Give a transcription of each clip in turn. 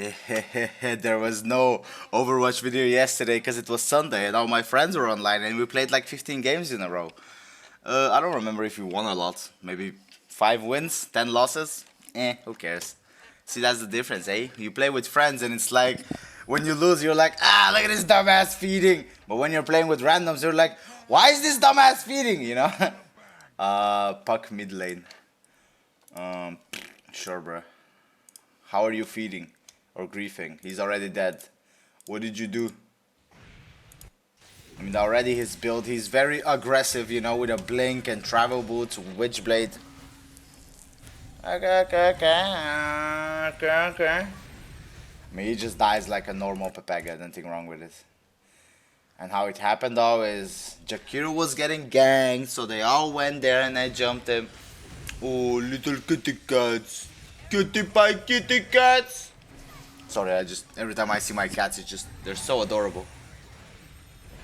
There was no Overwatch video yesterday because it was Sunday and all my friends were online and we played like 15 games in a row. I don't remember if we won a lot. Maybe 5 wins, 10 losses. Who cares? See, that's the difference, eh? You play with friends and it's like, when you lose, you're like, look at this dumbass feeding. But when you're playing with randoms, you're like, why is this dumbass feeding, you know? Puck mid lane. Sure, bro. How are you feeding? Or griefing? He's already dead. What did you do? I mean, already his build, he's very aggressive, you know, with a blink and travel boots, witch blade. Okay. I mean, he just dies like a normal Pepega, nothing wrong with it. And how it happened though is Jakiro was getting ganked, so they all went there and I jumped him. Oh, little kitty cats. Kitty pie kitty cats. Sorry, every time I see my cats, they're so adorable.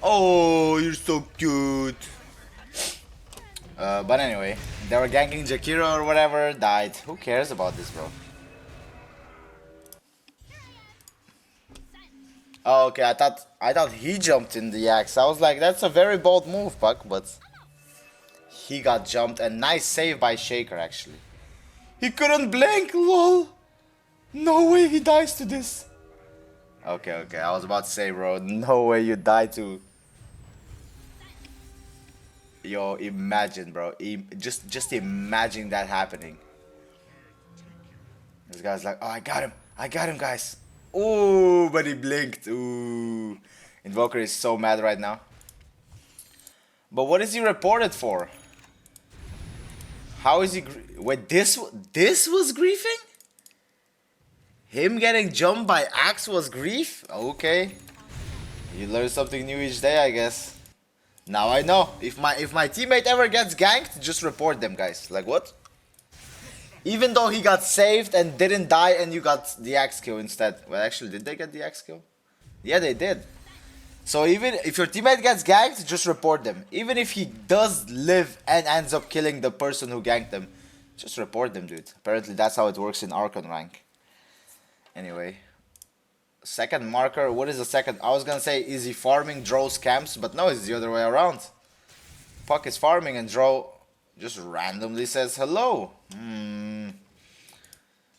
Oh, you're so cute. But anyway, they were ganking Jakiro or whatever, died. Who cares about this, bro? Oh, okay, I thought he jumped in the axe. I was like, that's a very bold move, Puck, but he got jumped and nice save by Shaker actually. He couldn't blink, lol. No way he dies to this. Okay, I was about to say, bro, no way you die to. Yo, imagine, bro. Just imagine that happening. This guy's like, oh, I got him, guys. Ooh, but he blinked. Ooh. Invoker is so mad right now. But what is he reported for? How is he? Wait, this was griefing? Him getting jumped by Axe was grief? Okay. You learn something new each day, I guess. Now I know. If my teammate ever gets ganked, just report them, guys. Like what? Even though he got saved and didn't die and you got the Axe kill instead. Well, actually, did they get the Axe kill? Yeah, they did. So even if your teammate gets ganked, just report them. Even if he does live and ends up killing the person who ganked them, just report them, dude. Apparently that's how it works in Archon rank. Anyway. Second marker, what is the second? I was gonna say, is he farming Dro's camps? But no, it's the other way around. Puck is farming and Dro just randomly says hello.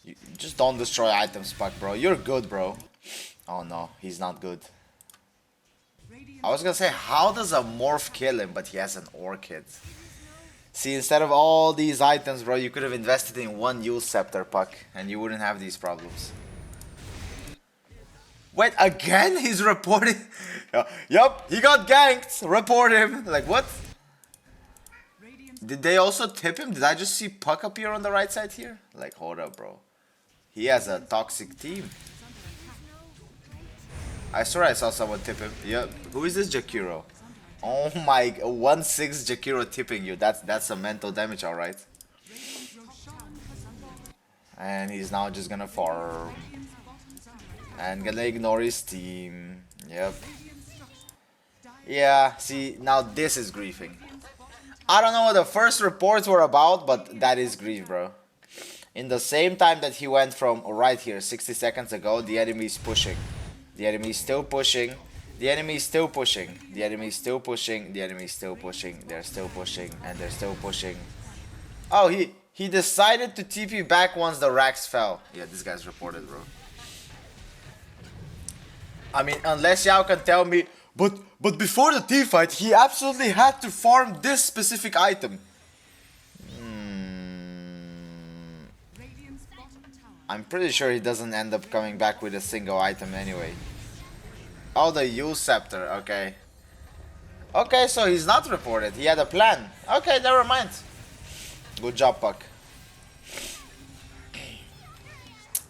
You just don't destroy items, Puck, bro. You're good, bro. Oh no, he's not good. I was gonna say, how does a morph kill him? But he has an orchid. See, instead of all these items, bro, you could have invested in one Yule Scepter, Puck, and you wouldn't have these problems. Wait, again? He's reporting? Yup, he got ganked. Report him. Like, what? Did they also tip him? Did I just see Puck appear on the right side here? Like, hold up, bro. He has a toxic team. I swear I saw someone tip him. Yep. Who is this Jakiro? Oh my, 1-6 Jakiro tipping you. That's some mental damage, alright. And he's now just gonna farm. And gonna ignore his team. Yep. Yeah, see, now this is griefing. I don't know what the first reports were about, but that is grief, bro. In the same time that he went from right here, 60 seconds ago, the enemy is pushing. The enemy is still pushing. The enemy is still pushing. The enemy is still pushing. The enemy is still pushing. They're still pushing. And they're still pushing. Oh, he decided to TP back once the racks fell. Yeah, this guy's reported, bro. I mean, unless y'all can tell me, but before the team fight, he absolutely had to farm this specific item. I'm pretty sure he doesn't end up coming back with a single item anyway. Oh, the Yule Scepter, okay. Okay, so he's not reported. He had a plan. Okay, never mind. Good job, Puck.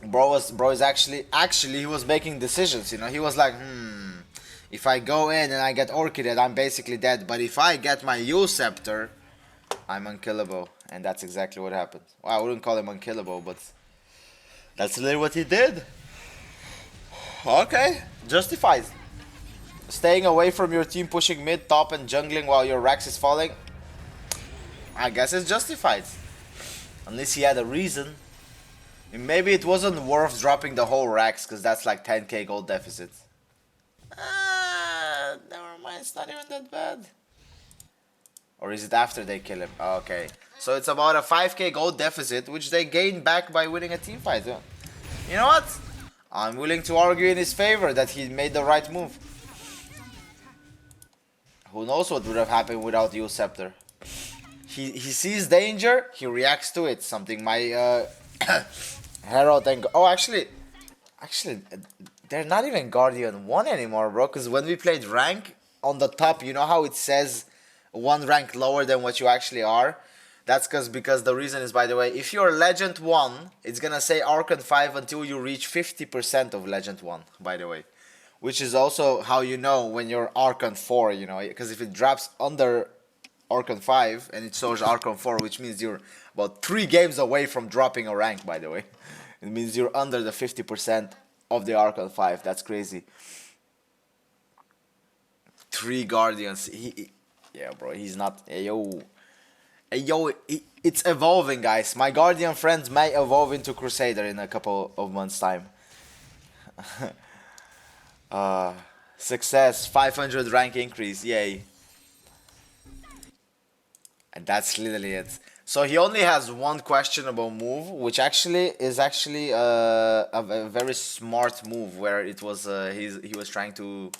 Bro is actually he was making decisions, you know. He was like, if I go in and I get Orchided, I'm basically dead. But if I get my Yule Scepter, I'm unkillable. And that's exactly what happened. Well, I wouldn't call him unkillable, but that's literally what he did. Okay, justified. Staying away from your team, pushing mid, top, and jungling while your Rax is falling, I guess it's justified. Unless he had a reason. Maybe it wasn't worth dropping the whole racks, because that's like 10k gold deficit. Never mind, it's not even that bad. Or is it after they kill him? Oh, okay. So it's about a 5k gold deficit, which they gain back by winning a team fight. You know what? I'm willing to argue in his favor that he made the right move. Who knows what would have happened without Yule Scepter? He sees danger, he reacts to it. Something my Herald and... Oh, actually, they're not even Guardian 1 anymore, bro. Because when we played rank, on the top, you know how it says one rank lower than what you actually are? That's because the reason is, by the way, if you're Legend 1, it's gonna say Archon 5 until you reach 50% of Legend 1, by the way. Which is also how you know when you're Archon 4, you know, because if it drops under Archon 5 and it shows Archon 4, which means you're about 3 games away from dropping a rank, by the way. It means you're under the 50% of the Archon 5. That's crazy. 3 Guardians. Yeah, bro, he's not... Hey, yo, it's evolving, guys. My Guardian friends may evolve into Crusader in a couple of months' time. Success, 500 rank increase, yay. And that's literally it. So he only has one questionable move, which is a very smart move, where it was he was trying to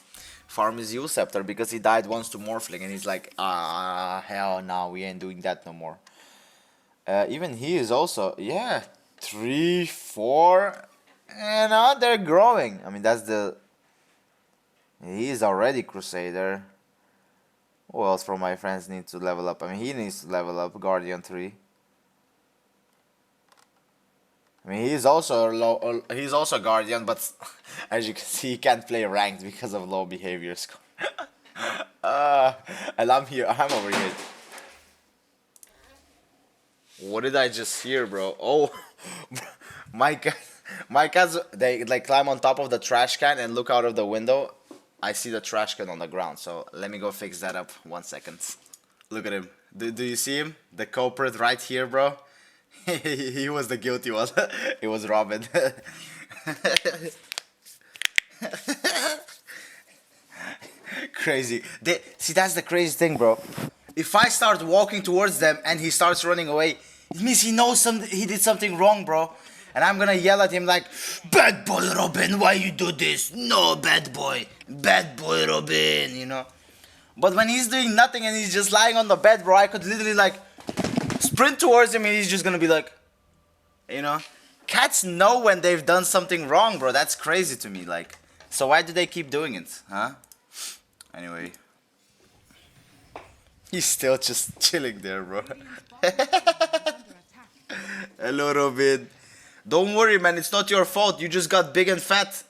farm his Yule Scepter because he died once to Morphling, and he's like, hell no, we ain't doing that no more. Even he is also, yeah, 3, 4, and they're growing. I mean, that's the... He is already Crusader. Who else from my friends needs to level up? I mean, he needs to level up, Guardian 3. I mean, he's also Guardian, but as you can see, he can't play ranked because of low behavior score. And I'm over here. What did I just hear, bro? Oh, my cats, they like climb on top of the trash can and look out of the window. I see the trash can on the ground, so let me go fix that up. 1 second. Look at him. Do you see him? The culprit right here, bro. He was the guilty one. It was Robin. Crazy. See, that's the crazy thing, bro. If I start walking towards them and he starts running away, it means he knows he did something wrong, bro. And I'm gonna yell at him like, bad boy Robin, why you do this? No, bad boy Robin, you know. But when he's doing nothing and he's just lying on the bed, bro, I could literally like sprint towards him and he's just gonna be like, you know. Cats know when they've done something wrong, bro. That's crazy to me, like. So why do they keep doing it, huh? Anyway. He's still just chilling there, bro. Hello, Robin. Don't worry, man, it's not your fault. You just got big and fat.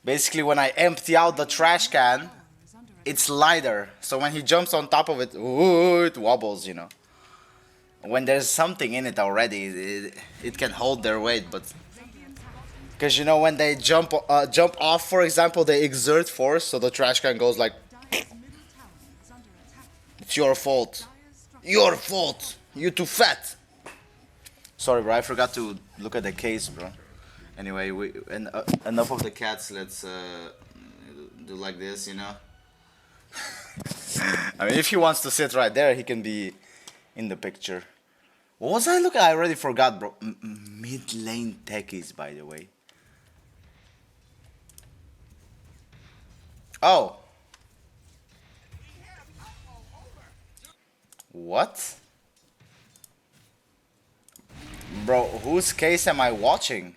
Basically, when I empty out the trash can, it's lighter. So when he jumps on top of it, ooh, it wobbles, you know. When there's something in it already, it can hold their weight, but... Because, you know, when they jump off, for example, they exert force, so the trash can goes like... It's your fault. Your fault. You're too fat. Sorry, bro, I forgot to look at the case, bro. Anyway, enough of the cats. Let's do like this, you know. I mean, if he wants to sit right there, he can be in the picture. What was I looking at? I already forgot, bro. Mid lane techies, by the way. Oh. What? Bro, whose case am I watching?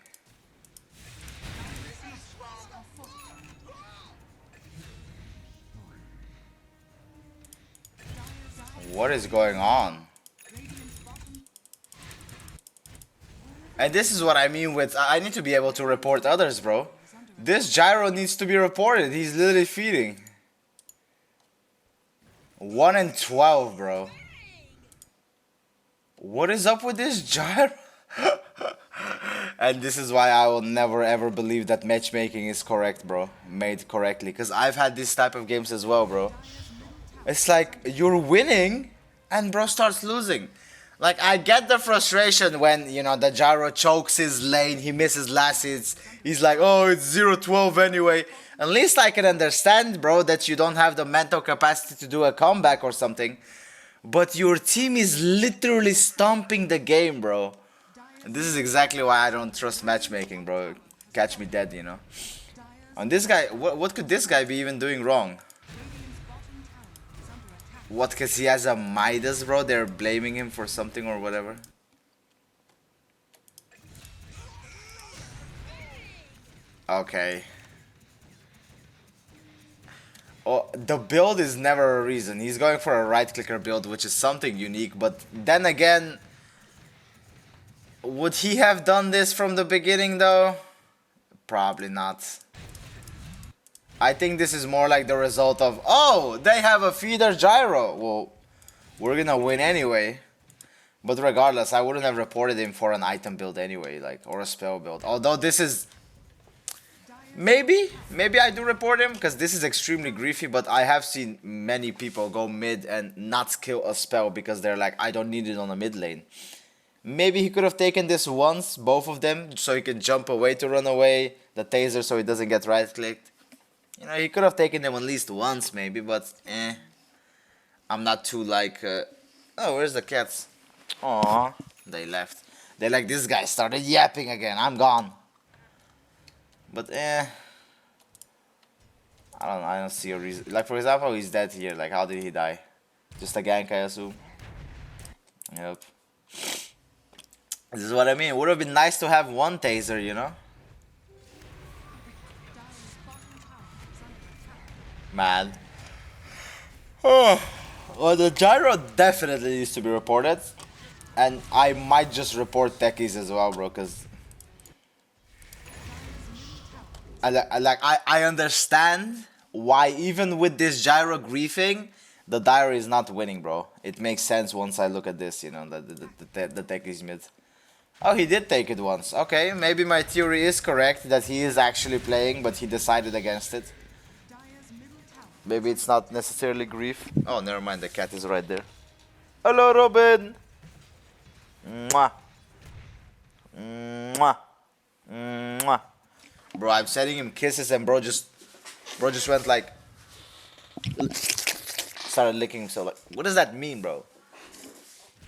What is going on? And this is what I mean with I need to be able to report others, bro. This gyro needs to be reported. He's literally feeding. 1 and 12, bro. What is up with this gyro? And this is why I will never ever believe that matchmaking is correct, bro. Made correctly. Because I've had this type of games as well, bro. It's like you're winning and bro starts losing. Like, I get the frustration when, you know, the gyro chokes his lane, he misses last hits. He's like, oh, it's 0-12 anyway. At least I can understand, bro, that you don't have the mental capacity to do a comeback or something. But your team is literally stomping the game, bro. And this is exactly why I don't trust matchmaking, bro. Catch me dead, you know. And this guy, what could this guy be even doing wrong? What, cause he has a Midas, bro? They're blaming him for something or whatever. Okay. Oh, the build is never a reason. He's going for a right-clicker build, which is something unique. But then again, would he have done this from the beginning, though? Probably not. I think this is more like the result of, oh, they have a feeder gyro. Well, we're gonna win anyway. But regardless, I wouldn't have reported him for an item build anyway, like, or a spell build. Although this is... Maybe I do report him, because this is extremely griefy, but I have seen many people go mid and not kill a spell because they're like, I don't need it on the mid lane. Maybe he could have taken this once, both of them, so he can jump away to run away, the taser so he doesn't get right-clicked. You know, he could have taken them at least once, maybe, but I'm not too like, oh, where's the cats? Aww, they left. They're like, this guy started yapping again, I'm gone. But I don't see a reason. Like, for example, he's dead here, like, how did he die? Just a gank, I assume. Yep. This is what I mean, it would have been nice to have one taser, you know? Man. Oh, well, the gyro definitely needs to be reported. And I might just report techies as well, bro, because... I understand why even with this gyro griefing, the diary is not winning, bro. It makes sense once I look at this, you know, the techies mid. Oh, he did take it once. Okay, maybe my theory is correct that he is actually playing, but he decided against it. Maybe it's not necessarily grief. Oh, never mind, the cat is right there. Hello, Robin! Mwah! Mwah! Mwah! Bro, I'm sending him kisses and bro just went like... started licking himself. Like, what does that mean, bro?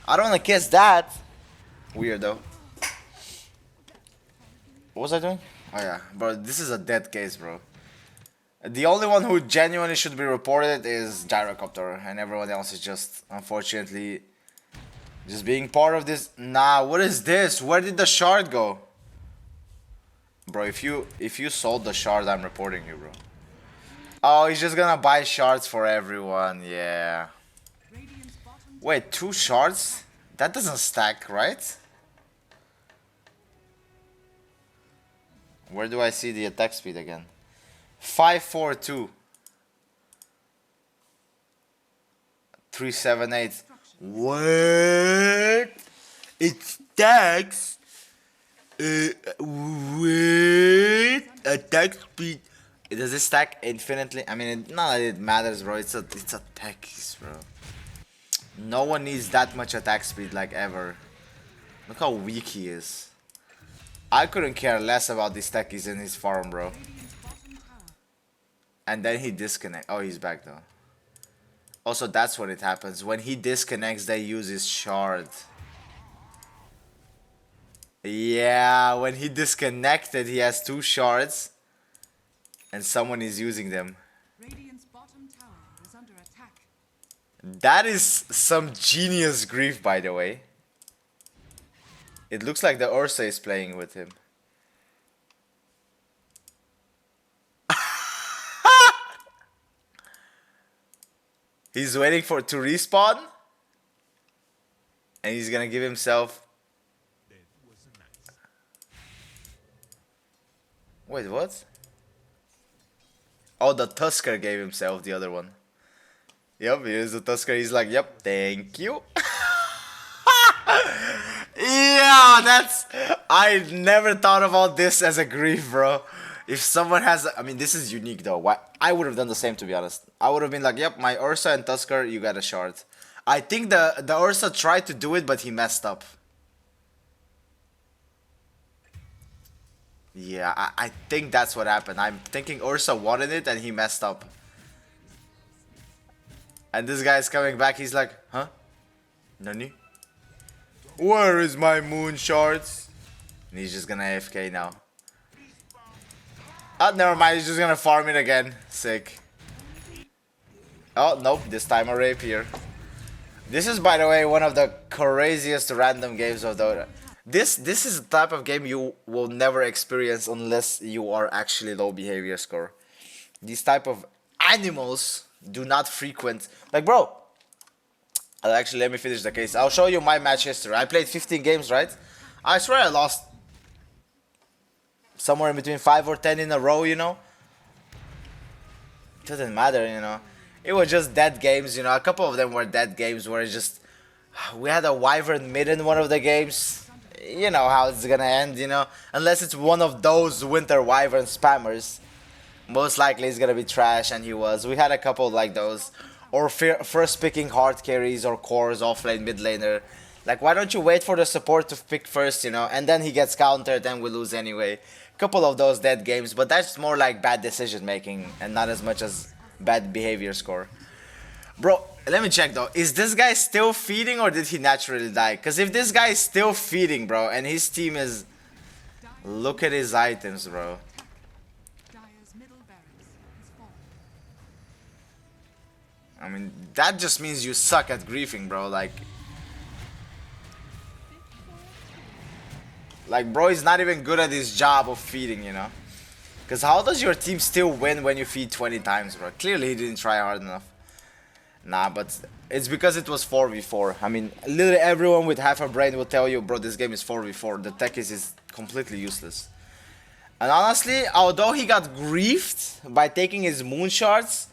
I don't want to kiss that. Weird, though. What was I doing? Oh, yeah. Bro, this is a dead case, bro. The only one who genuinely should be reported is Gyrocopter, and everyone else is just, unfortunately, just being part of this. Nah, what is this? Where did the shard go? Bro, if you sold the shard, I'm reporting you, bro. Oh, he's just gonna buy shards for everyone, yeah. Wait, 2 shards? That doesn't stack, right? Where do I see the attack speed again? 542. 378. What? It stacks. Wait. Attack speed. Does it stack infinitely? I mean, not that it matters, bro. It's a techies, bro. No one needs that much attack speed, like, ever. Look how weak he is. I couldn't care less about these techies in his farm, bro. And then he disconnects. Oh, he's back, though. Also, that's when it happens. When he disconnects, they use his shard. Yeah, when he disconnected, he has 2 shards. And someone is using them. Radiant's bottom tower is under attack. That is some genius grief, by the way. It looks like the Ursa is playing with him. He's waiting for it to respawn. And he's gonna give himself... Wait, what? Oh, the Tusker gave himself the other one. Yep, here's the Tusker. He's like, yep, thank you. Yeah, that's... I never thought about this as a grief, bro. If someone has... I mean, this is unique, though. Why? I would have done the same, to be honest. I would have been like, yep, my Ursa and Tusker, you got a shard. I think the Ursa tried to do it, but he messed up. Yeah, I think that's what happened. I'm thinking Ursa wanted it and he messed up. And this guy's coming back, he's like, huh? Nani? Where is my moon shards? And he's just gonna AFK now. Oh, never mind, he's just gonna farm it again. Sick. Oh, nope, this time a rapier. This is, by the way, one of the craziest random games of Dota. This is the type of game you will never experience unless you are actually low behavior score. These type of animals do not frequent. Like, bro, actually, let me finish the case. I'll show you my match history. I played 15 games, right? I swear I lost somewhere in between 5 or 10 in a row, you know? It doesn't matter, you know? It was just dead games, you know? A couple of them were dead games where it just... We had a Wyvern mid in one of the games. You know how it's gonna end, you know? Unless it's one of those Winter Wyvern spammers. Most likely it's gonna be trash, and he was. We had a couple like those. Or first picking hard carries or cores, offlane, mid laner. Like, why don't you wait for the support to pick first, you know? And then he gets countered, then we lose anyway. Couple of those dead games, but that's more like bad decision making and not as much as bad behavior score. Bro, let me check though. Is this guy still feeding or did he naturally die? Because if this guy is still feeding, bro, and his team is... Look at his items, bro. I mean, that just means you suck at griefing, bro. Like, bro is not even good at his job of feeding, you know? Because how does your team still win when you feed 20 times, bro? Clearly he didn't try hard enough. Nah, but it's because it was 4v4. I mean, literally everyone with half a brain will tell you, bro, this game is 4v4. The tech is completely useless. And honestly, although he got griefed by taking his moon shards,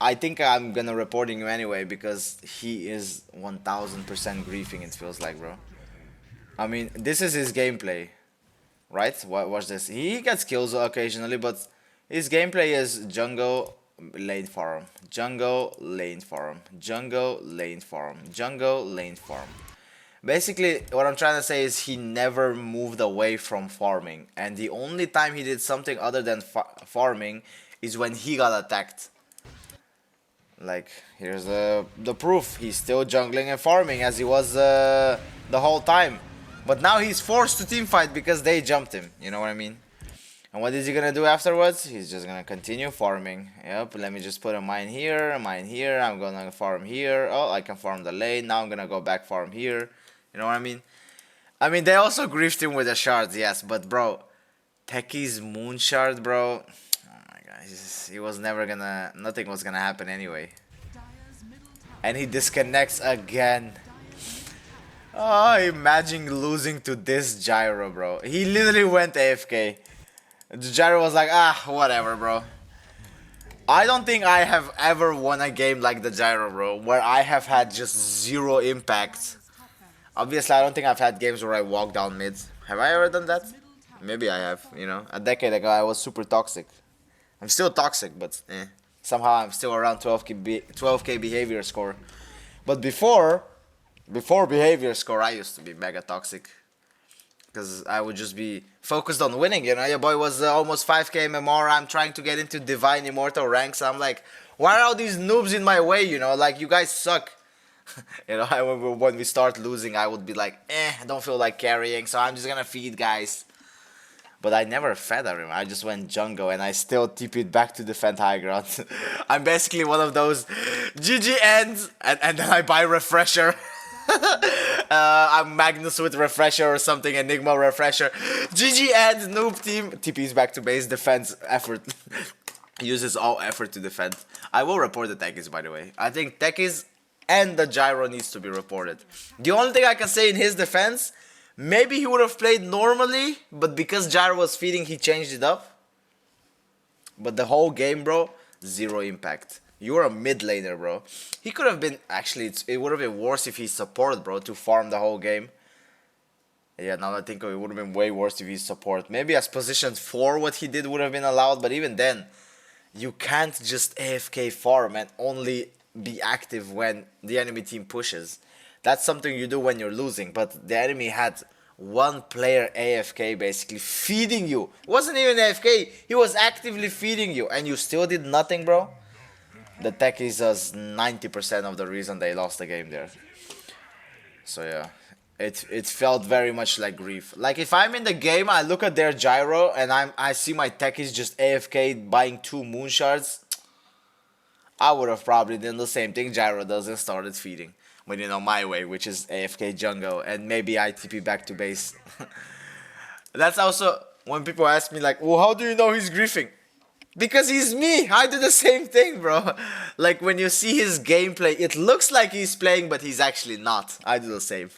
I think I'm gonna report him anyway because he is 1000% griefing, it feels like, bro. I mean, this is his gameplay, right? Watch this. He gets kills occasionally, but his gameplay is jungle, lane farm, jungle, lane farm, jungle, lane farm, jungle, lane farm. Basically, what I'm trying to say is he never moved away from farming. And the only time he did something other than farming is when he got attacked. Like, here's the proof. He's still jungling and farming as he was the whole time. But now he's forced to teamfight because they jumped him. You know what I mean? And what is he gonna do afterwards? He's just gonna continue farming. Yep, let me just put a mine here, I'm gonna farm here. Oh, I can farm the lane. Now I'm gonna go back farm here. You know what I mean? I mean, they also griefed him with the shards, yes. But, bro, Techi's moon shard, bro. Oh my god, he was never gonna... Nothing was gonna happen anyway. And he disconnects again. Oh, imagine losing to this gyro, bro. He literally went AFK. The gyro was like, ah, whatever, bro. I don't think I have ever won a game like the gyro, bro, where I have had just zero impact. Obviously, I don't think I've had games where I walk down mid. Have I ever done that? Maybe I have, you know. A decade ago, I was super toxic. I'm still toxic, but somehow I'm still around 12k behavior score. But before behavior score, I used to be mega toxic. Because I would just be focused on winning, you know. Your boy was almost 5k MMR. I'm trying to get into Divine Immortal ranks. I'm like, why are all these noobs in my way, you know? Like, you guys suck. You know, when we start losing, I would be like, I don't feel like carrying, so I'm just gonna feed guys. But I never fed everyone. I just went jungle, and I still TP'd back to defend high ground. I'm basically one of those GG ends, and then I buy refresher. I'm Magnus with refresher or something, Enigma refresher. GG ends, noob team. TP's back to base, defense effort. Uses all effort to defend. I will report the techies, by the way. I think techies and the gyro needs to be reported. The only thing I can say in his defense, maybe he would have played normally, but because gyro was feeding, he changed it up. But the whole game, bro, zero impact. You're a mid laner, bro. He could have been, actually, it would have been worse if he supported, bro, to farm the whole game. Yeah, now I think it would have been way worse if he support. Maybe as position 4, what he did would have been allowed, but even then, you can't just AFK farm and only be active when the enemy team pushes. That's something you do when you're losing, but the enemy had one player AFK basically feeding you. It wasn't even AFK, he was actively feeding you, and you still did nothing, bro. The tech is 90% of the reason they lost the game there. So yeah, it felt very much like grief. Like if I'm in the game, I look at their gyro and I see my tech is just AFK buying 2 moon shards. I would have probably done the same thing gyro does and started feeding. But you know, my way, which is AFK jungle, and maybe I TP back to base. That's also when people ask me like, well, how do you know he's griefing? Because he's me. I do the same thing, bro. Like when you see his gameplay, it looks like he's playing, but he's actually not. I do the same.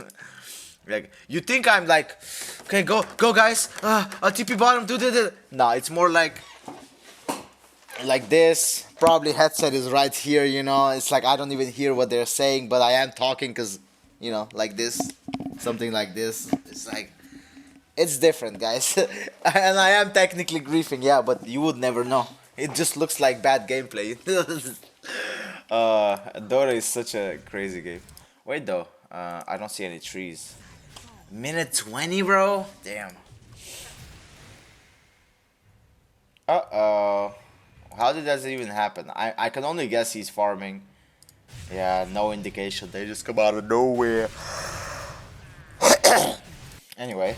Like you think I'm like, okay, go guys. I'll TP bottom. Do. No, it's more like this. Probably headset is right here. You know, it's like I don't even hear what they're saying, but I am talking because, you know, like this, something like this. It's like. It's different, guys. And I am technically griefing, yeah, but you would never know. It just looks like bad gameplay. Dota is such a crazy game. Wait, though. I don't see any trees. Minute 20, bro? Damn. Uh-oh. How did that even happen? I can only guess he's farming. Yeah, no indication. They just come out of nowhere. Anyway.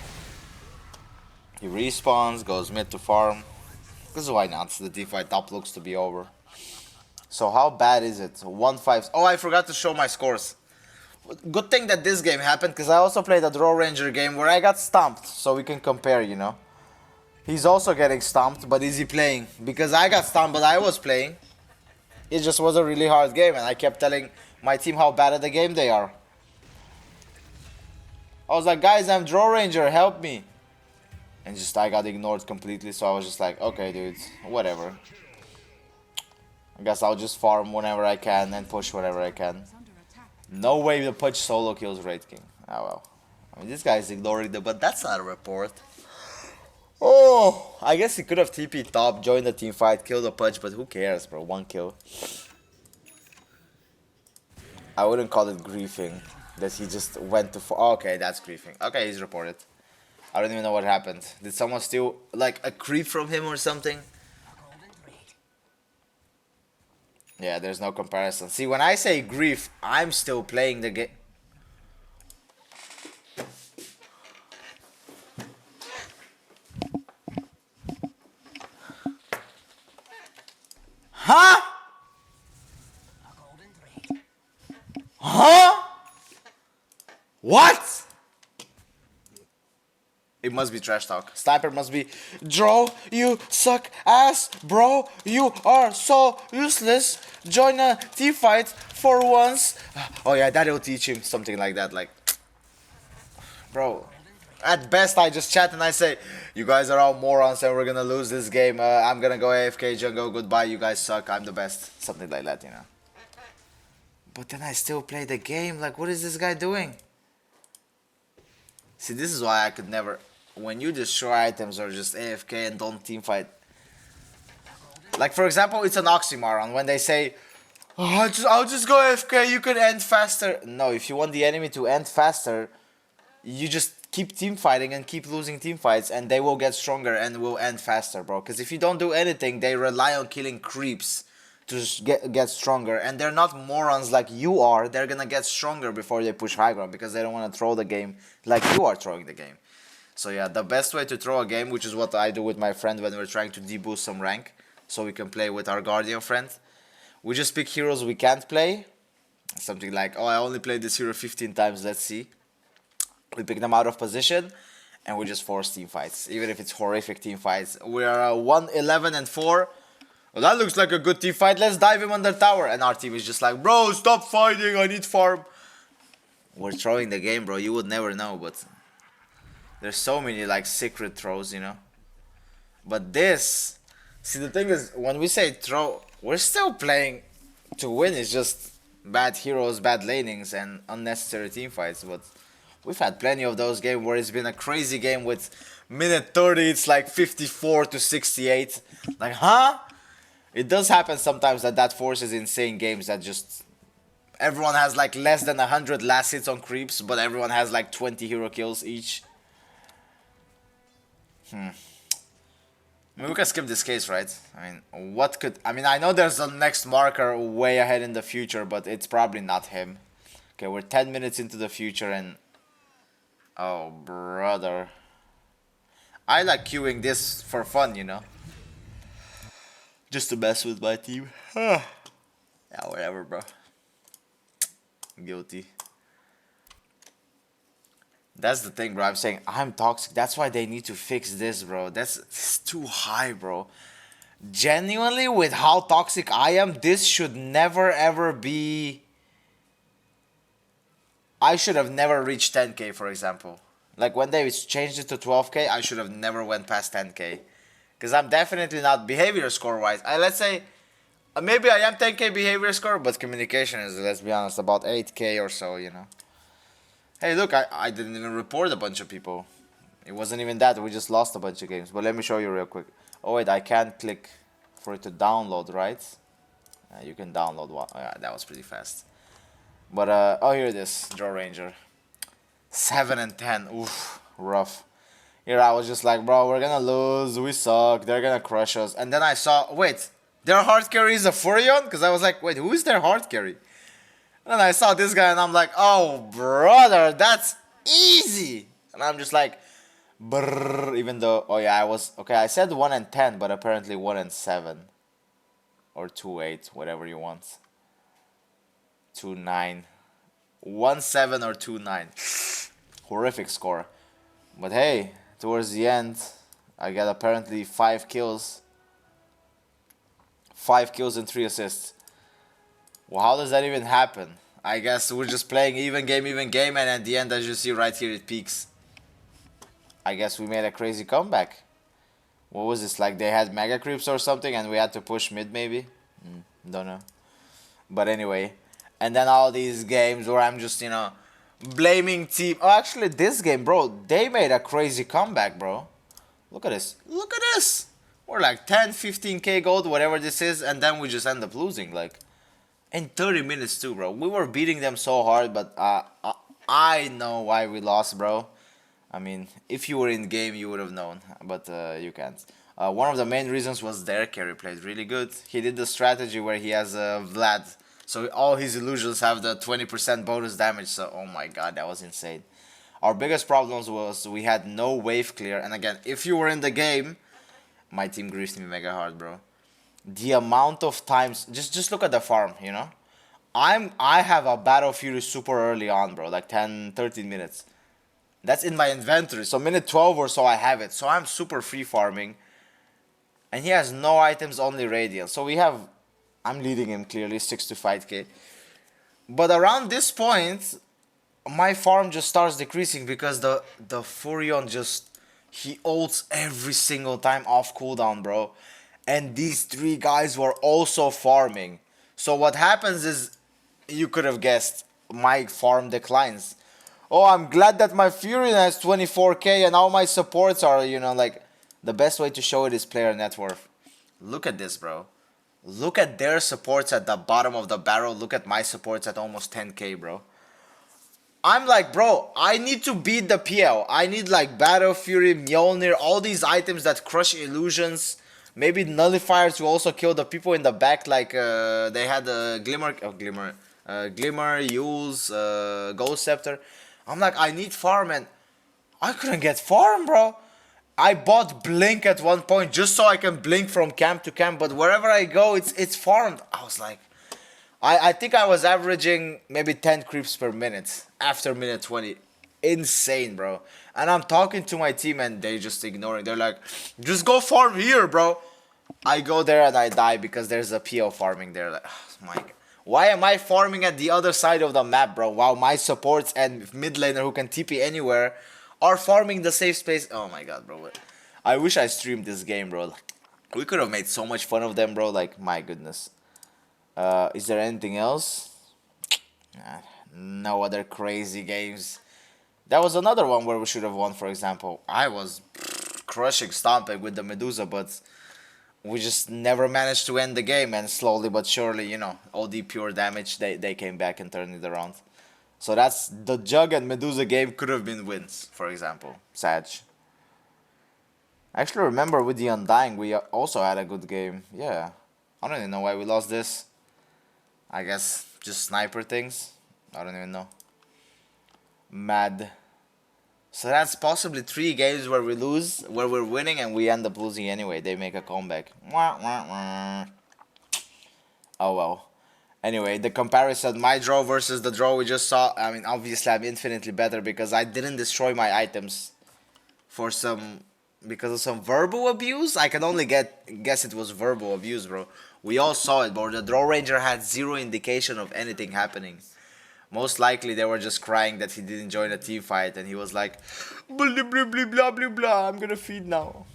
He respawns, goes mid to farm. Because why not? The teamfight top looks to be over. So how bad is it? 1-5. Oh, I forgot to show my scores. Good thing that this game happened, because I also played a Draw Ranger game where I got stomped. So we can compare, you know. He's also getting stomped, but is he playing? Because I got stomped, but I was playing. It just was a really hard game, and I kept telling my team how bad at the game they are. I was like, guys, I'm Draw Ranger, help me. And just I got ignored completely, so I was just like, okay, dude, whatever. I guess I'll just farm whenever I can and push whenever I can. No way to push solo kills Raid King. Oh well. I mean, this guy's ignoring the, but that's not a report. Oh, I guess he could have TP top, joined the team fight, killed the Pudge, but who cares, bro? 1 kill. I wouldn't call it griefing that he just went to. Okay, that's griefing. Okay, he's reported. I don't even know what happened. Did someone steal, like, a creep from him or something? Yeah, there's no comparison. See, when I say grief, I'm still playing the game. Huh? Huh? What? It must be trash talk. Sniper must be, Draw, you suck ass, bro. You are so useless. Join a team fight for once. Oh yeah, that'll teach him something like that. Like, bro, at best I just chat and I say, you guys are all morons and we're gonna lose this game. I'm gonna go AFK jungle. Goodbye. You guys suck. I'm the best. Something like that, you know. But then I still play the game. Like, what is this guy doing? See, this is why I could never. When you destroy items or just AFK and don't teamfight. Like, for example, it's an oxymoron when they say, oh, I'll just go AFK, you can end faster. No, if you want the enemy to end faster, you just keep teamfighting and keep losing teamfights and they will get stronger and will end faster, bro. Because if you don't do anything, they rely on killing creeps to get stronger. And they're not morons like you are. They're gonna get stronger before they push high ground because they don't want to throw the game like you are throwing the game. So yeah, the best way to throw a game, which is what I do with my friend when we're trying to deboost some rank, so we can play with our Guardian friend. We just pick heroes we can't play. Something like, oh, I only played this hero 15 times, let's see. We pick them out of position, and we just force team fights, even if it's horrific team fights. We are 1-11-4. Well, that looks like a good team fight. Let's dive him under tower. And our team is just like, bro, stop fighting, I need farm. We're throwing the game, bro. You would never know, but there's so many like secret throws, you know. But this, see, the thing is, when we say throw, we're still playing to win. It's just bad heroes, bad lanings, and unnecessary team fights. But we've had plenty of those games where it's been a crazy game with minute 30, it's like 54 to 68. Like, huh? It does happen sometimes that forces insane games that just Everyone has like less than 100 last hits on creeps, but everyone has like 20 hero kills each. I mean, we can skip this case, right? I mean, what could... I mean, I know there's a next marker way ahead in the future, but it's probably not him. Okay, we're 10 minutes into the future and... Oh, brother. I like queuing this for fun, you know? Just to mess with my team. Yeah, whatever, bro. Guilty. That's the thing, bro. I'm saying I'm toxic. That's why they need to fix this, bro. It's too high, bro. Genuinely, with how toxic I am, this should never ever be... I should have never reached 10k, for example. Like when they changed it to 12k, I should have never went past 10k. Because I'm definitely not behavior score wise. Let's say, maybe I am 10k behavior score, but communication is, let's be honest, about 8k or so, you know. Hey, look, I didn't even report a bunch of people. It wasn't even that, we just lost a bunch of games. But let me show you real quick. Oh wait, I can't click for it to download, right? You can download one. Oh, yeah, that was pretty fast. But, oh, here it is, Draw Ranger. 7 and 10, oof, rough. Here I was just like, bro, we're gonna lose, we suck, they're gonna crush us. And then I saw, wait, their hard carry is a Furion? Because I was like, wait, who is their hard carry? And then I saw this guy and I'm like, oh, brother, that's easy. And I'm just like, brrr, even though, oh yeah, I said 1 and 10, but apparently 1 and 7. Or 2-8, whatever you want. 2-9. 1-7 or 2-9. Horrific score. But hey, towards the end, I got apparently 5 kills. 5 kills and 3 assists. Well, how does that even happen? I guess we're just playing even game, and at the end, as you see right here, it peaks. I guess we made a crazy comeback. What was this, like they had mega creeps or something and we had to push mid maybe? Don't know. But anyway, and then all these games where I'm just, you know, blaming team. Oh, actually this game, bro, they made a crazy comeback, bro. Look at this. Look at this. We're like 10, 15k gold, whatever this is, and then we just end up losing, like, in 30 minutes too, bro. We were beating them so hard, but I know why we lost, bro. I mean, if you were in the game, you would have known, but you can't. One of the main reasons was their carry played really good. He did the strategy where he has Vlad, so all his illusions have the 20% bonus damage, so oh my god, that was insane. Our biggest problems was we had no wave clear, and again, if you were in the game, my team griefed me mega hard, bro. The amount of times, just look at the farm, you know? I have a Battle Fury super early on, bro, like 10, 13 minutes. That's in my inventory, so minute 12 or so I have it. So I'm super free farming. And he has no items, only Radiant. So we have, I'm leading him clearly, 6 to 5k. But around this point, my farm just starts decreasing because the Furion just, he ults every single time off cooldown, bro. And these 3 guys were also farming. So what happens is, you could have guessed, my farm declines. Oh, I'm glad that my Furion has 24k and all my supports are, you know, like, the best way to show it is player net worth. Look at this, bro. Look at their supports at the bottom of the barrel. Look at my supports at almost 10k, bro. I'm like, bro, I need to beat the PL. I need like Battle Fury, Mjolnir, all these items that crush illusions. Maybe nullifiers to also kill the people in the back, like they had Glimmer, Yules, Ghost Scepter. I'm like, I need farm, and I couldn't get farm, bro. I bought Blink at one point just so I can blink from camp to camp, but wherever I go, it's farmed. I was like, I think I was averaging maybe 10 creeps per minute after minute 20. Insane, bro. And I'm talking to my team and they just ignoring. They're like, just go farm here, bro. I go there and I die because there's a PO farming there. Like, oh my God. Why am I farming at the other side of the map, bro? While my supports and mid laner who can TP anywhere are farming the safe space. Oh my god, bro. I wish I streamed this game, bro. Like, we could have made so much fun of them, bro. Like, my goodness. Is there anything else? No other crazy games. That was another one where we should have won, for example. I was crushing Stomping with the Medusa, but we just never managed to end the game, and slowly but surely, you know, OD pure damage, they came back and turned it around. So that's the Jug and Medusa game could have been wins, for example. Sag. I actually remember with the Undying, we also had a good game. Yeah. I don't even know why we lost this. I guess just sniper things. I don't even know. Mad. So that's possibly 3 games where we lose, where we're winning and we end up losing anyway. They make a comeback. Wah, wah, wah. Oh well. Anyway, the comparison, my draw versus the draw we just saw. I mean, obviously I'm infinitely better because I didn't destroy my items for some, because of some verbal abuse. I can only guess it was verbal abuse, bro. We all saw it, bro. The draw ranger had zero indication of anything happening. Most likely they were just crying that he didn't join a team fight and he was like, blah blah blah blah blah blah, I'm gonna feed now.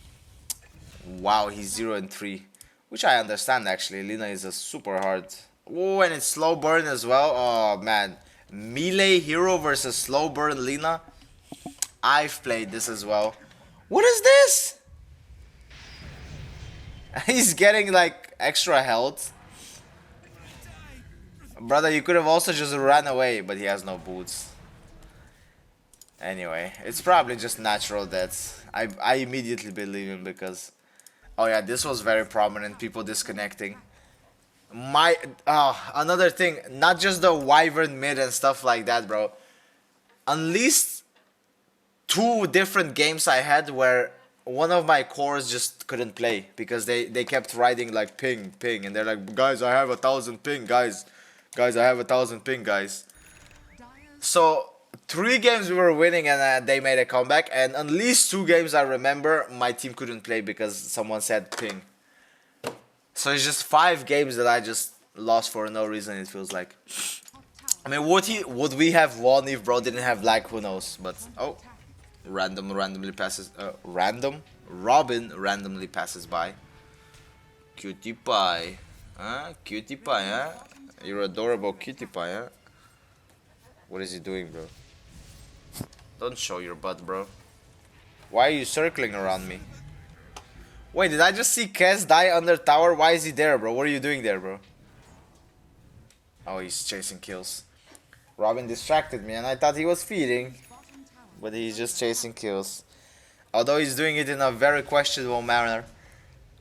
Wow, he's 0-3. Which I understand actually. Lina is a super hard. Oh, and it's slow burn as well. Oh man. Melee hero versus slow burn Lina. I've played this as well. What is this? He's getting like extra health. Brother, you could have also just ran away, but he has no boots. Anyway, it's probably just natural deaths. I immediately believe him because... Oh yeah, this was very prominent, people disconnecting. Another thing, not just the Wyvern mid and stuff like that, bro. At least 2 different games I had where one of my cores just couldn't play because they kept writing like ping, ping, and they're like, guys, I have 1,000 ping, guys. Guys, I have 1,000 ping, guys. So 3 games we were winning and they made a comeback, and at least 2 games I remember my team couldn't play because someone said ping. So it's just 5 games that I just lost for no reason, it feels like. I mean, would we have won if bro didn't have lag? Who knows? But oh, randomly passes. Robin randomly passes by. Cutie pie, huh? Cutie pie, huh? You're adorable cutie pie, huh? What is he doing, bro? Don't show your butt, bro. Why are you circling around me? Wait, did I just see Kez die under tower? Why is he there, bro? What are you doing there, bro? Oh, he's chasing kills. Robin distracted me and I thought he was feeding. But he's just chasing kills. Although he's doing it in a very questionable manner.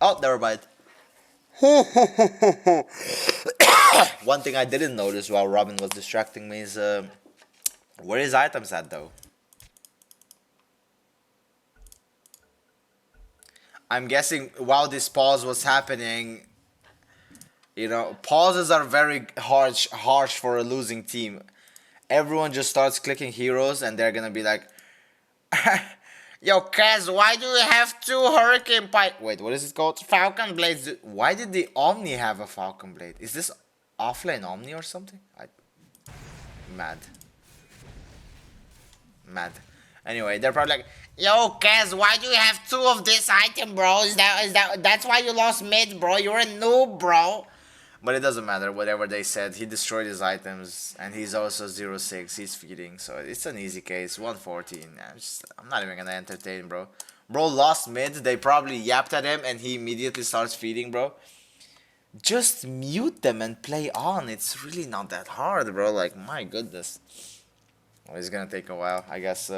Oh, never mind. One thing I didn't notice while Robin was distracting me is where his items at though? I'm guessing while this pause was happening, you know, pauses are very harsh for a losing team. Everyone just starts clicking heroes and they're gonna be like, yo, Kaz, why do you have 2 Hurricane Pike? Wait, what is it called? Falcon Blades. Why did the Omni have a Falcon Blade? Is this offlane Omni or something? Mad. Anyway, they're probably like, yo, Kaz, why do you have 2 of this item, bro? That's why you lost mid, bro? You're a noob, bro. But it doesn't matter, whatever they said. He destroyed his items, and he's also 0-6. He's feeding, so it's an easy case. 114. I'm not even gonna entertain, bro. Bro lost mid. They probably yapped at him, and he immediately starts feeding, bro. Just mute them and play on. It's really not that hard, bro. Like, my goodness. Well, it's gonna take a while, I guess.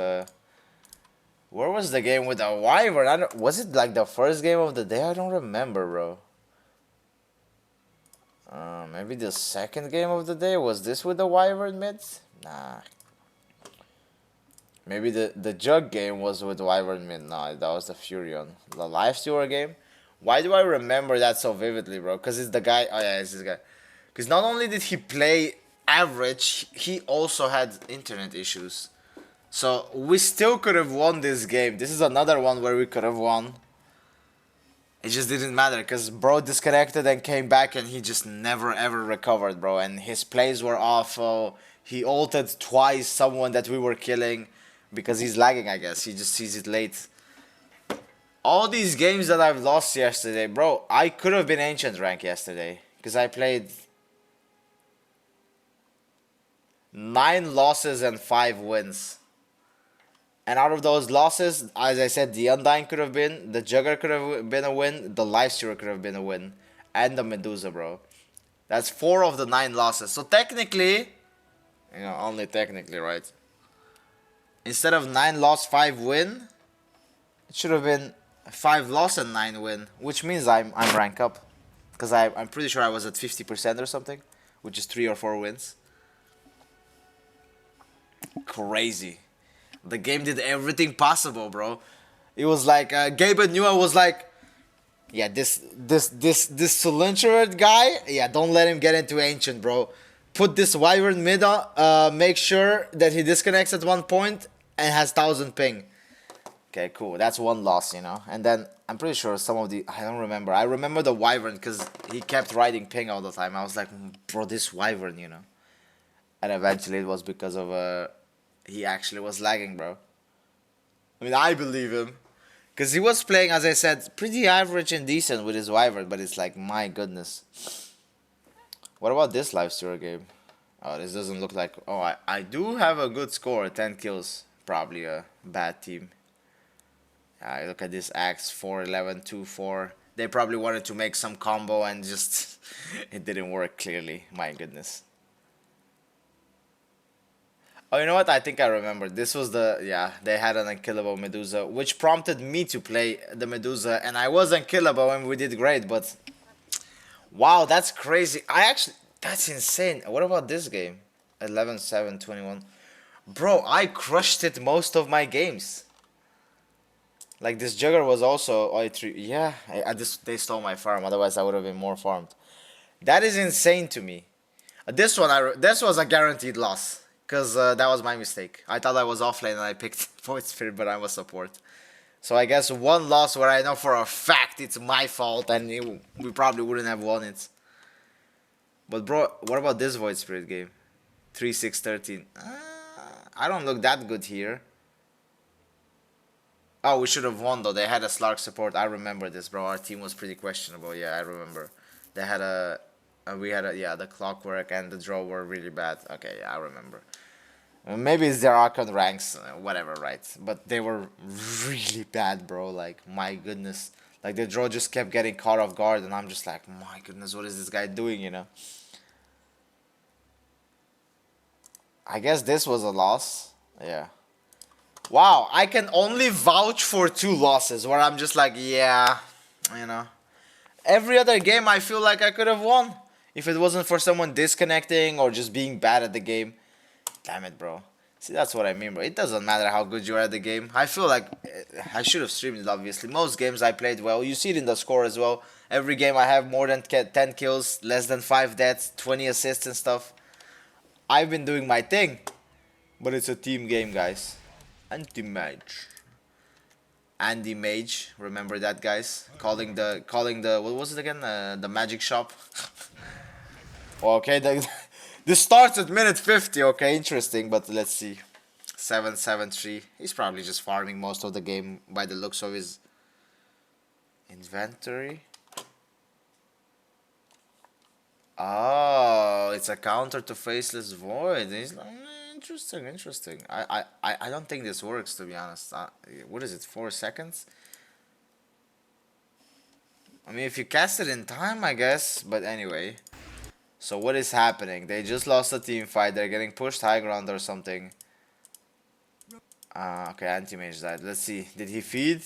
Where was the game with the Wyvern? Was it like the first game of the day? I don't remember, bro. Maybe the second game of the day? Was this with the Wyvern mids? Nah. Maybe the Jug game was with Wyvern mid. Nah, that was the Furion. The Lifestealer game? Why do I remember that so vividly, bro? Because it's the guy... Oh yeah, it's this guy. Because not only did he play average, he also had internet issues. So we still could have won this game. This is another one where we could have won. It just didn't matter because bro disconnected and came back and he just never ever recovered, bro. And his plays were awful. He ulted twice someone that we were killing because he's lagging, I guess. He just sees it late. All these games that I've lost yesterday, bro, I could have been ancient rank yesterday because I played 9 losses and 5 wins. And out of those losses, as I said, the Undying could have been, the Jugger could have been a win, the Lifestealer could have been a win, and the Medusa, bro. That's 4 of the 9 losses. So technically, only technically, right? Instead of 9 loss, 5 win, it should have been 5 loss and 9 win, which means I'm rank up. Because I'm pretty sure I was at 50% or something, which is 3 or 4 wins. Crazy. The game did everything possible, bro. It was like Gabe knew I was like, yeah, this Solincherate guy, yeah, don't let him get into Ancient, bro. Put this Wyvern mid on, make sure that he disconnects at one point and has 1000 ping. Okay, cool. That's 1 loss, And then I'm pretty sure some of the, I don't remember. I remember the Wyvern because he kept riding ping all the time. I was like, bro, this Wyvern, And eventually it was because of he actually was lagging, bro. I mean, I believe him. Because he was playing, as I said, pretty average and decent with his Wyvern, but it's like, my goodness. What about this Lifestealer game? Oh, this doesn't look like... Oh, I do have a good score, 10 kills. Probably a bad team. Look at this Axe, 4-11, 2-4. They probably wanted to make some combo and just... it didn't work, clearly. My goodness. Oh, you know what? I think I remember. This was they had an unkillable Medusa, which prompted me to play the Medusa, and I was unkillable and we did great, but... Wow, that's crazy. That's insane. What about this game? 11-7, 21. Bro, I crushed it most of my games. Like, this Jugger was also... Yeah, they stole my farm, otherwise I would have been more farmed. That is insane to me. This was a guaranteed loss. Because that was my mistake. I thought I was offlane and I picked Void Spirit, but I was support. So I guess 1 loss where I know for a fact it's my fault and we probably wouldn't have won it. But bro, what about this Void Spirit game? 3-6-13. I don't look that good here. Oh, we should have won though. They had a Slark support. I remember this, bro. Our team was pretty questionable. Yeah, I remember. They had the Clockwork and the Draw were really bad. Okay, yeah, I remember. Maybe it's their Archon ranks, whatever, right? But they were really bad, bro. Like, my goodness. Like, the Draw just kept getting caught off guard, and I'm just like, my goodness, what is this guy doing, I guess this was a loss. Yeah. Wow, I can only vouch for 2 losses, where I'm just like, yeah, Every other game, I feel like I could have won. If it wasn't for someone disconnecting or just being bad at the game. Damn it, bro. See, that's what I mean, bro. It doesn't matter how good you are at the game. I feel like I should have streamed it, obviously. Most games I played well. You see it in the score as well. Every game I have more than 10 kills, less than 5 deaths, 20 assists and stuff. I've been doing my thing. But it's a team game, guys. Anti-mage. Andy Mage, remember that, guys? Calling the what was it again? The magic shop. Okay, this starts at minute 50. Okay, interesting, but let's see. 7-7-3. He's probably just farming most of the game by the looks of his inventory. Oh, it's a counter to Faceless Void. He's like, interesting. I don't think this works, to be honest. What is it, 4 seconds? I mean, if you cast it in time, I guess. But anyway. So what is happening? They just lost a team fight. They're getting pushed high ground or something. Okay, anti-mage died. Let's see. Did he feed?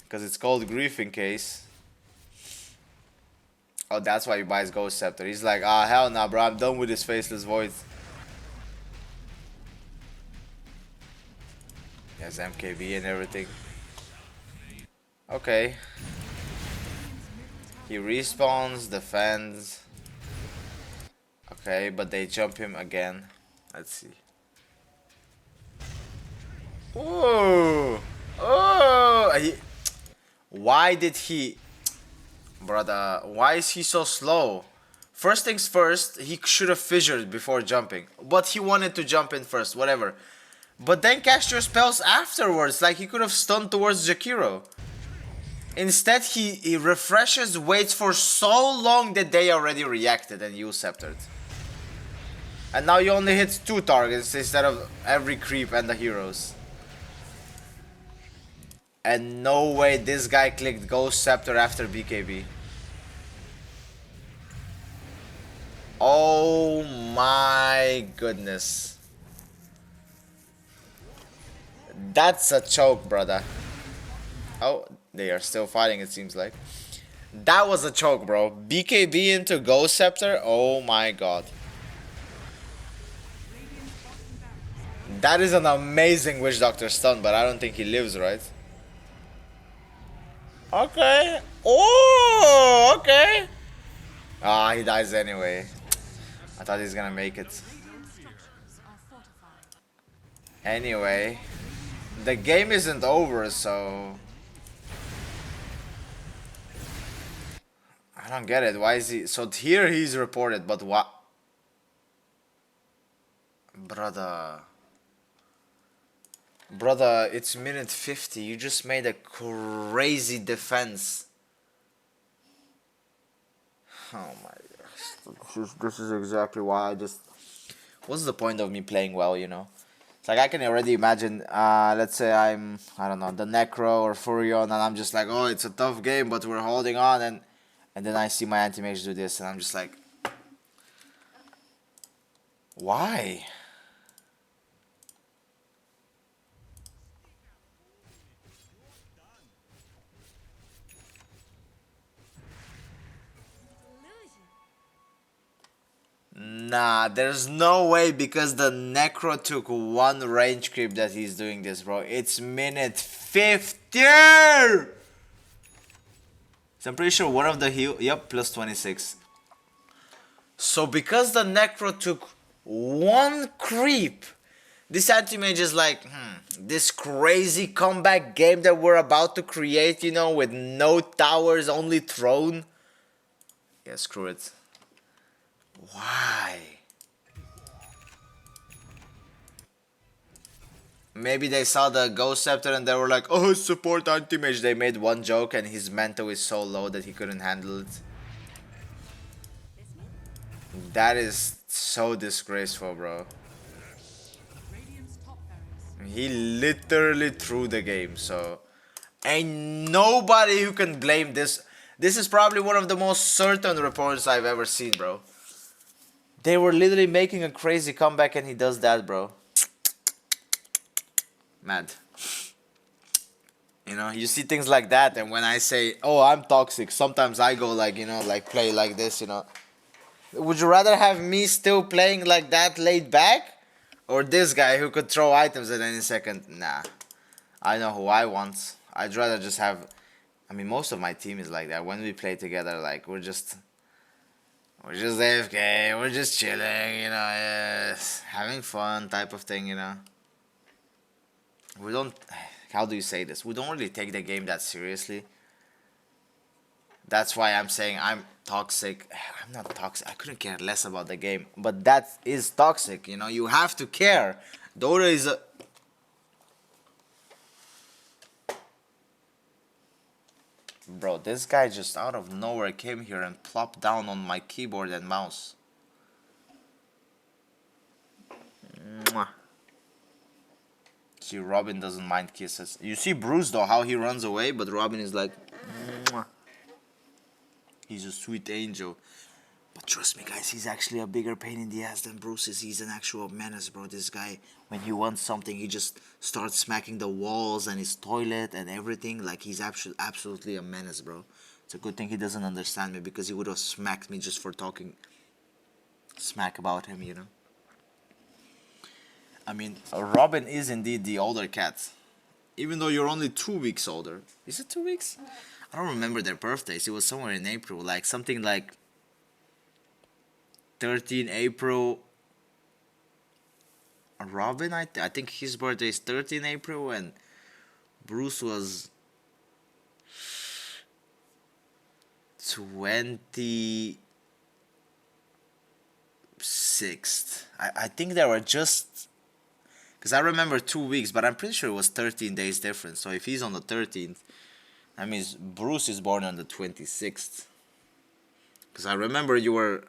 Because it's called Grief in case. Oh, that's why he buys Ghost Scepter. He's like, hell nah, bro. I'm done with this Faceless Void. He has MKB and everything. Okay. He respawns, defends. Okay, but they jump him again. Let's see. Oh! Oh! Why did he... Brother, why is he so slow? First things first, he should have fissured before jumping. But he wanted to jump in first, whatever. But then cast your spells afterwards, like he could have stunned towards Jakiro. Instead, he refreshes, waits for so long that they already reacted and you sceptered. And now you only hit 2 targets instead of every creep and the heroes. And no way this guy clicked Ghost Scepter after BKB. Oh my goodness. That's a choke, brother. Oh, they are still fighting, it seems like. That was a choke, bro. BKB into Ghost Scepter? Oh my god. That is an amazing Witch Doctor stun, but I don't think he lives, right? Okay. Oh, okay. Ah, he dies anyway. I thought he's gonna make it. Anyway, the game isn't over, so I don't get it. Why is he? So here he's reported, but what? Brother. Brother, it's minute 50. You just made a crazy defense. Oh my gosh. This is exactly why I just... What's the point of me playing well, you know? It's like I can already imagine, let's say I'm, I don't know, the Necro or Furion, and I'm just like, oh, it's a tough game, but we're holding on, and then I see my anti-mage do this, and I'm just like, why? Nah, there's no way because the Necro took one range creep that he's doing this, bro. It's minute 50! So I'm pretty sure one of the heal... Yep, plus 26. So because the Necro took one creep, this anti-mage is like, this crazy comeback game that we're about to create, you know, with no towers, only throne. Yeah, screw it. Why? Maybe they saw the Ghost Scepter and they were like, oh, support anti-mage. They made one joke and his mental is so low that he couldn't handle it. That is so disgraceful, bro. He literally threw the game, so... Ain't nobody who can blame this. This is probably one of the most certain reports I've ever seen, bro. They were literally making a crazy comeback and he does that, bro. Mad. You know, you see things like that, and when I say, oh, I'm toxic, sometimes I go like, you know, like play like this, you know. Would you rather have me still playing like that laid back? Or this guy who could throw items at any second? Nah. I know who I want. I'd rather just have... I mean, most of my team is like that. When we play together, like, we're just AFK, we're just chilling, you know, yes, having fun type of thing, you know. We don't... How do you say this? We don't really take the game that seriously. That's why I'm saying I'm toxic. I'm not toxic. I couldn't care less about the game. But that is toxic, you know. You have to care. Dota is a... Bro, this guy just out of nowhere came here and plopped down on my keyboard and mouse. Mwah. See, Robin doesn't mind kisses. You see Bruce though, how he runs away, but Robin is like... Mwah. He's a sweet angel. But trust me guys, he's actually a bigger pain in the ass than Bruce is. He's an actual menace, bro. This guy, when he wants something, he just starts smacking the walls and his toilet and everything. Like, he's absolutely a menace, bro. It's a good thing he doesn't understand me, because he would have smacked me just for talking smack about him, you know. I mean, Robin is indeed the older cat. Even though you're only 2 weeks older. Is it 2 weeks? I don't remember their birthdays. It was somewhere in April. Like, something like 13 April. Robin, I think his birthday is 13 April, and Bruce was 26th. I think they were just... Because I remember 2 weeks, but I'm pretty sure it was 13 days difference. So if he's on the 13th, that means Bruce is born on the 26th. Because I remember you were...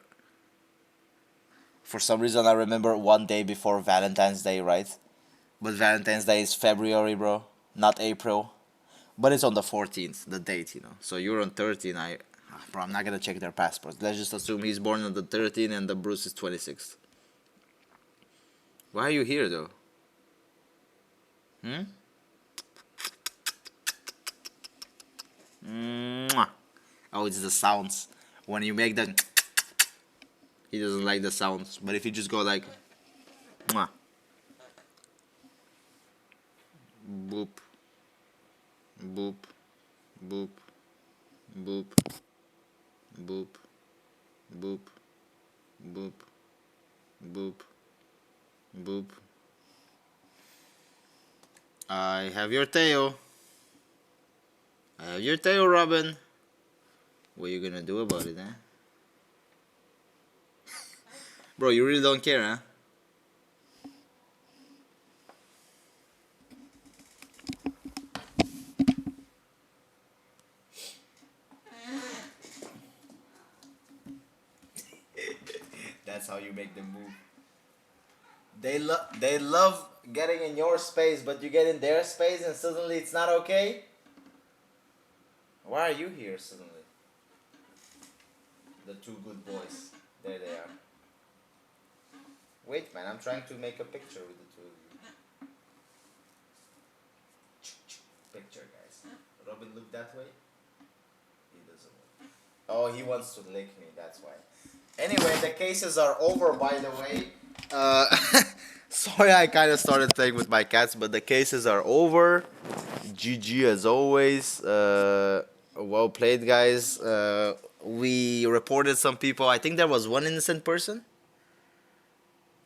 For some reason I remember one day before Valentine's Day, right? But Valentine's Day is February, bro. Not April. But it's on the 14th, the date, you know. So you're on 13. Bro, I'm not gonna check their passports. Let's just assume he's born on the 13th and the Bruce is 26th. Why are you here though? Hmm? Mwah. Oh, it's the sounds. When you make that, he doesn't like the sounds. But if you just go like, mwah. Boop, boop, boop, boop, boop, boop, boop, boop, boop. I have your tail. I have your tail, Robin. What are you gonna do about it, eh? Bro, you really don't care, huh? That's how you make them move. They love getting in your space, but you get in their space and suddenly it's not okay. Why are you here suddenly? The two good boys. There they are. Wait, man, I'm trying to make a picture with the two of you. Picture, guys. Robin, look that way. He doesn't look. Oh, he wants to lick me, that's why. Anyway, the cases are over, by the way. Sorry, I kind of started playing with my cats, but the cases are over. GG as always. Well played, guys. We reported some people. I think there was one innocent person.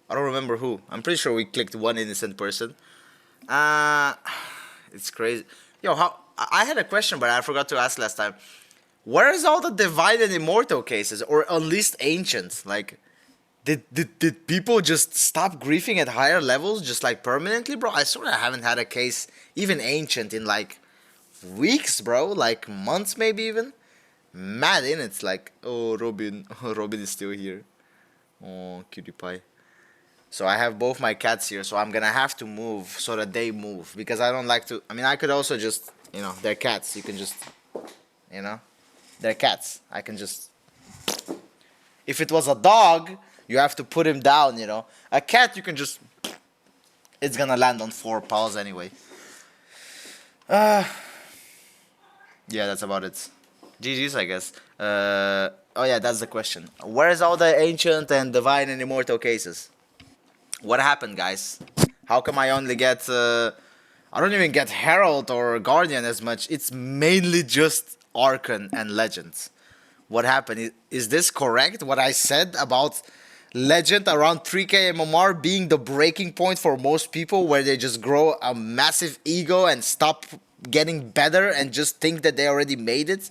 I don't remember who. I'm pretty sure we clicked one innocent person. It's crazy. Yo, how? I had a question, but I forgot to ask last time. Where is all the divine and immortal cases, or at least ancient? Like, did people just stop griefing at higher levels, just like permanently, bro? I swear I haven't had a case, even ancient, in like weeks, bro. Like months, maybe even. Mad in it's like, oh, Robin, Robin is still here. Oh, cutie pie. So I have both my cats here, so I'm gonna have to move so that they move because I don't like to. I mean, I could also just, you know, they're cats. You can just, you know. They're cats. I can just. If it was a dog, you have to put him down, you know. A cat, you can just. It's gonna land on 4 paws anyway. Yeah, that's about it. GG's, I guess. Oh, yeah, that's the question. Where's all the ancient and divine and immortal cases? What happened, guys? How come I only get. I don't even get Herald or Guardian as much. It's mainly just Archon and Legends. What happened? Is this correct? What I said about Legend around 3k MMR being the breaking point for most people where they just grow a massive ego and stop getting better and just think that they already made it?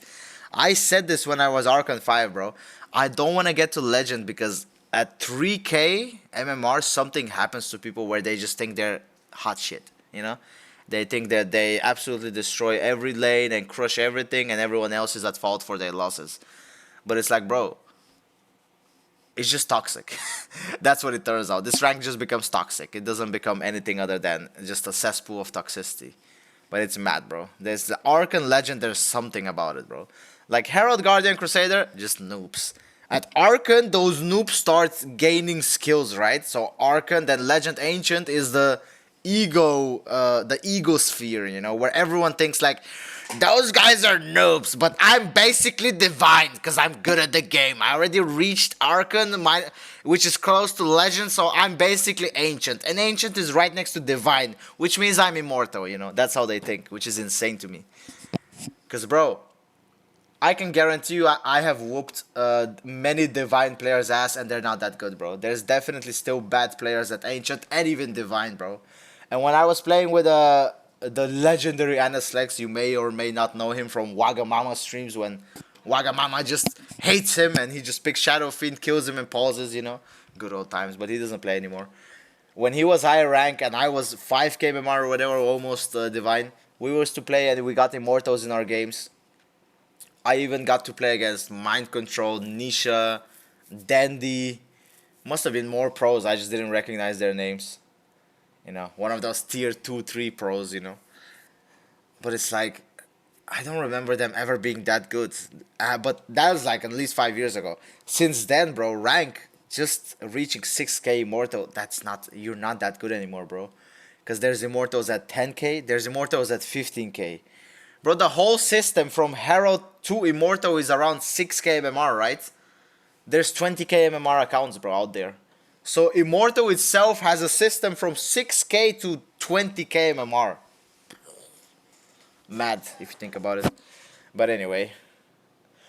I said this when I was Archon 5, bro. I don't want to get to Legend because at 3k MMR something happens to people where they just think they're hot shit, you know? They think that they absolutely destroy every lane and crush everything, and everyone else is at fault for their losses. But it's like, bro, it's just toxic. That's what it turns out. This rank just becomes toxic. It doesn't become anything other than just a cesspool of toxicity. But it's mad, bro. There's the Archon Legend, there's something about it, bro. Like Herald, Guardian, Crusader, just noobs. At Archon, those noobs start gaining skills, right? So Archon, then Legend, Ancient is the ego sphere, you know, where everyone thinks like, those guys are noobs, but I'm basically divine because I'm good at the game. I already reached Archon, which is close to Legend, so I'm basically Ancient. And Ancient is right next to Divine, which means I'm immortal, you know. That's how they think, which is insane to me. Because, bro, I can guarantee you I have whooped many Divine players' ass, and they're not that good, bro. There's definitely still bad players at Ancient and even Divine, bro. And when I was playing with the legendary Anaslex, you may or may not know him from Wagamama streams when Wagamama just hates him and he just picks Shadow Fiend, kills him and pauses, you know. Good old times, but he doesn't play anymore. When he was higher rank and I was 5k MMR or whatever, almost Divine, we used to play and we got Immortals in our games. I even got to play against Mind Control, Nisha, Dandy. Must have been more pros, I just didn't recognize their names. You know, one of those tier 2, 3 pros, you know. But it's like, I don't remember them ever being that good. But that was like at least 5 years ago. Since then, bro, rank just reaching 6K immortal. That's not, you're not that good anymore, bro. Because there's immortals at 10K, there's immortals at 15K. Bro, the whole system from Herald to immortal is around 6K MMR, right? There's 20K MMR accounts, bro, out there. So immortal itself has a system from 6K to 20K MMR. Mad if you think about it. But anyway,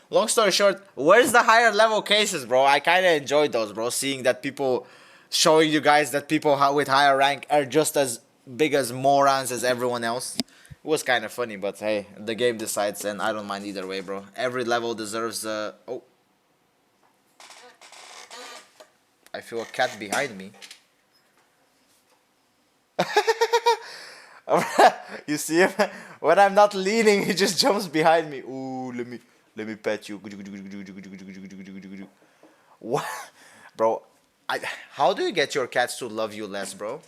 long story short, where's the higher level cases, bro? I kind of enjoyed those, bro. Seeing that people, showing you guys that people with higher rank are just as big as morons as everyone else. It was kind of funny, but hey, the game decides, and I don't mind either way, bro. Every level deserves oh, I feel a cat behind me. You see him? When I'm not leaning, he just jumps behind me. Ooh, let me pet you. What? Bro, how do you get your cats to love you less, bro?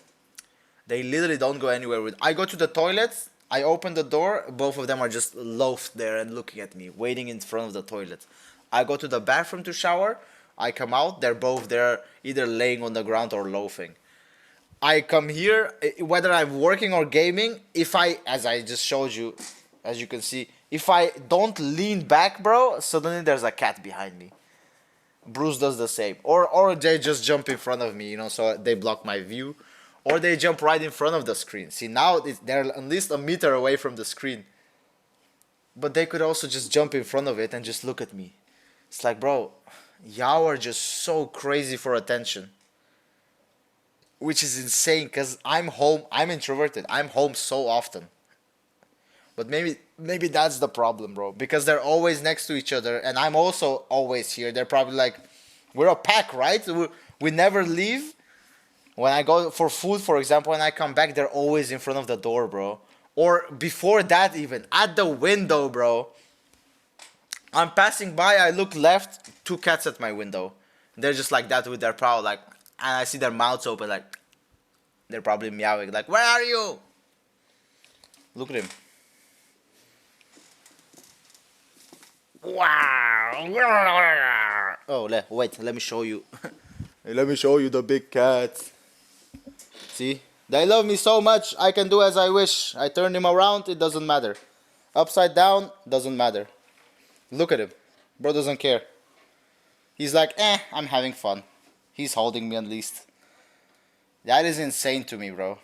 They literally don't go anywhere with. I go to the toilet, I open the door, both of them are just loafed there and looking at me, waiting in front of the toilet. I go to the bathroom to shower, I come out, they're both there, either laying on the ground or loafing. I come here, whether I'm working or gaming, if I, as I just showed you, as you can see, if I don't lean back, bro, suddenly there's a cat behind me. Bruce does the same. Or they just jump in front of me, you know, so they block my view. Or they jump right in front of the screen. See, now they're at least a meter away from the screen. But they could also just jump in front of it and just look at me. It's like, bro, y'all are just so crazy for attention. Which is insane, because I'm home, I'm introverted. I'm home so often. But maybe that's the problem, bro. Because they're always next to each other, and I'm also always here. They're probably like, we're a pack, right? We never leave. When I go for food, for example, and I come back, they're always in front of the door, bro. Or before that even, at the window, bro. I'm passing by, I look left, two cats at my window. They're just like that with their prow, like, and I see their mouths open, like, they're probably meowing, like, where are you? Look at him. Wow. Oh, wait, let me show you. Let me show you the big cat. See? They love me so much, I can do as I wish. I turn him around, it doesn't matter. Upside down, doesn't matter. Look at him. Bro doesn't care. He's like, I'm having fun. He's holding me at least. That is insane to me, bro.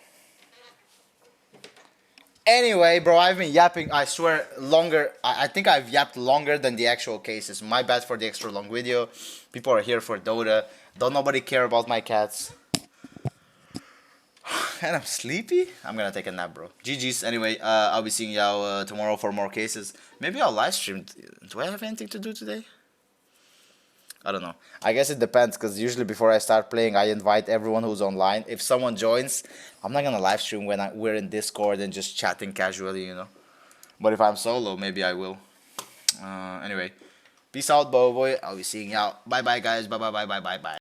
Anyway, bro, I've been yapping, I swear, longer. I think I've yapped longer than the actual cases. My bad for the extra long video. People are here for Dota. Don't nobody care about my cats. And I'm sleepy? I'm gonna take a nap, bro. GG's. Anyway, I'll be seeing y'all tomorrow for more cases. Maybe I'll live stream. Do I have anything to do today? I don't know. I guess it depends, because usually before I start playing, I invite everyone who's online. If someone joins, I'm not gonna live stream when we're in Discord and just chatting casually, you know. But if I'm solo, maybe I will. Anyway, peace out, boy. I'll be seeing y'all. Bye bye, guys. Bye bye bye bye bye bye.